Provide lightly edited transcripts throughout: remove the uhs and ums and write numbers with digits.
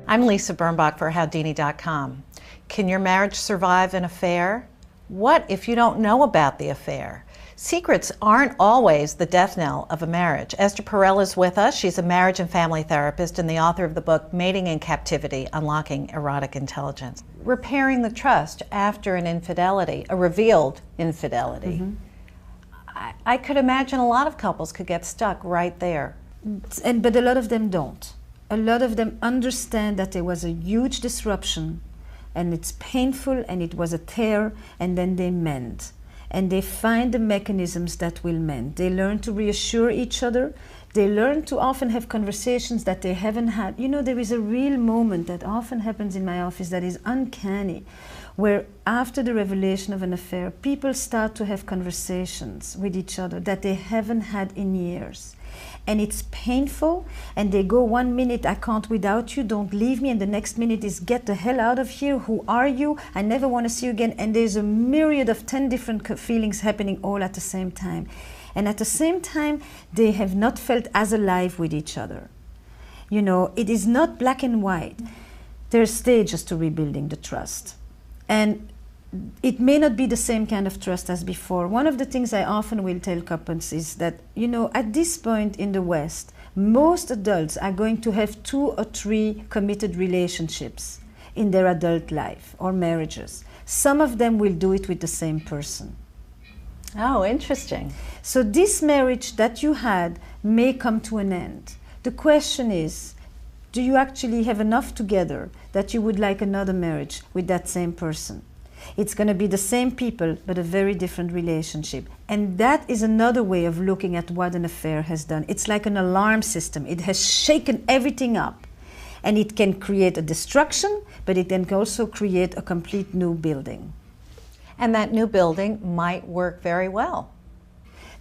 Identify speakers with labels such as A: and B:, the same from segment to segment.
A: I'm Lisa Birnbach for Howdini.com. Can your marriage survive an affair? What if you don't know about the affair? Secrets aren't always the death knell of a marriage. Esther Perel is with us. She's a marriage and family therapist and the author of the book Mating in Captivity: Unlocking Erotic Intelligence. Repairing the trust after an infidelity, a revealed infidelity. I could imagine a lot of couples could get stuck right there.
B: But a lot of them don't. A lot of them understand that there was a huge disruption and it's painful and it was a tear, and then they mend. And they find the mechanisms that will mend. They learn to reassure each other. They learn to often have conversations that they haven't had. You know, there is a real moment that often happens in my office that is uncanny, where after the revelation of an affair, people start to have conversations with each other that they haven't had in years. And it's painful, and they go 1 minute, I can't without you, don't leave me, and the next minute is get the hell out of here, who are you, I never want to see you again, and there's a myriad of 10 different feelings happening all at the same time. And at the same time, they have not felt as alive with each other. You know, it is not black and white. There are stages to rebuilding the trust. And it may not be the same kind of trust as before. One of the things I often will tell couples is that, you know, at this point in the West, most adults are going to have 2 or 3 committed relationships in their adult life or marriages. Some of them will do it with the same person.
A: Oh, interesting.
B: So this marriage that you had may come to an end. The question is, do you actually have enough together that you would like another marriage with that same person? It's going to be the same people, but a very different relationship. And that is another way of looking at what an affair has done. It's like an alarm system. It has shaken everything up. And it can create a destruction, but it can also create a complete new building.
A: And that new building might work very well.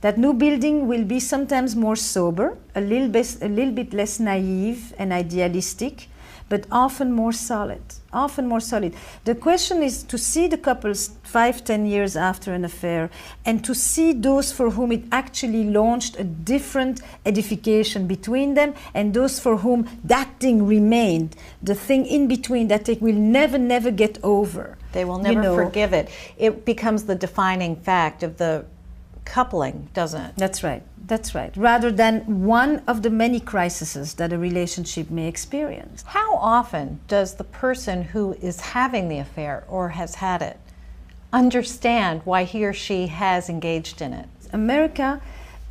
B: That new building will be sometimes more sober, a little bit less naive and idealistic, but often more solid, often more solid. The question is to see the couples 5-10 years after an affair, and to see those for whom it actually launched a different edification between them, and those for whom that thing remained, the thing in between that they will never get over.
A: They will never forgive it. It becomes the defining fact of the coupling, doesn't it?
B: That's right. That's right. Rather than one of the many crises that a relationship may experience.
A: How often does the person who is having the affair or has had it understand why he or she has engaged in it?
B: America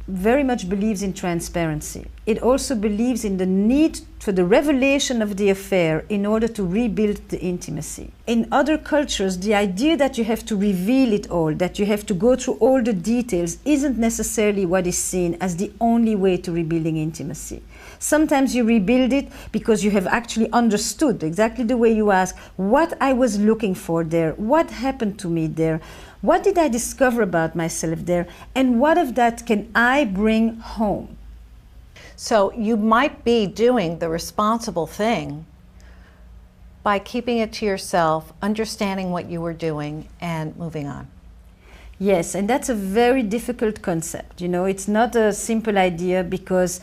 B: very much believes in transparency. It also believes in the need for the revelation of the affair in order to rebuild the intimacy. In other cultures, the idea that you have to reveal it all, that you have to go through all the details, isn't necessarily what is seen as the only way to rebuilding intimacy. Sometimes you rebuild it because you have actually understood, exactly the way you ask, what I was looking for there, what happened to me there, what did I discover about myself there, and what of that can I bring home?
A: So you might be doing the responsible thing by keeping it to yourself, understanding what you were doing, and moving on.
B: Yes, and that's a very difficult concept. You know, it's not a simple idea, because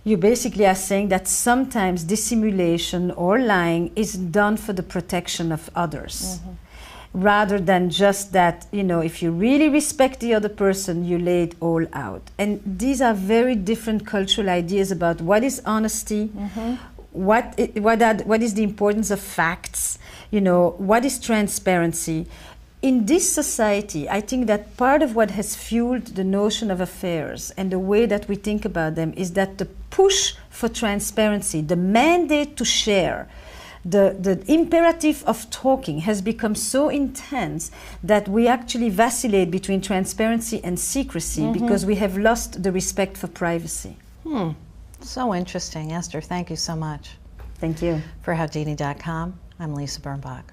B: you basically are saying that sometimes dissimulation or lying is done for the protection of others. Rather than just that, you know, if you really respect the other person, you lay it all out. And these are very different cultural ideas about what is honesty, what is the importance of facts, you know, what is transparency. In this society, I think that part of what has fueled the notion of affairs and the way that we think about them is that the push for transparency, the mandate to share, the imperative of talking has become so intense that we actually vacillate between transparency and secrecy because we have lost the respect for privacy.
A: So interesting. Esther, thank you so much.
B: Thank you.
A: For Howdini.com, I'm Lisa Birnbach.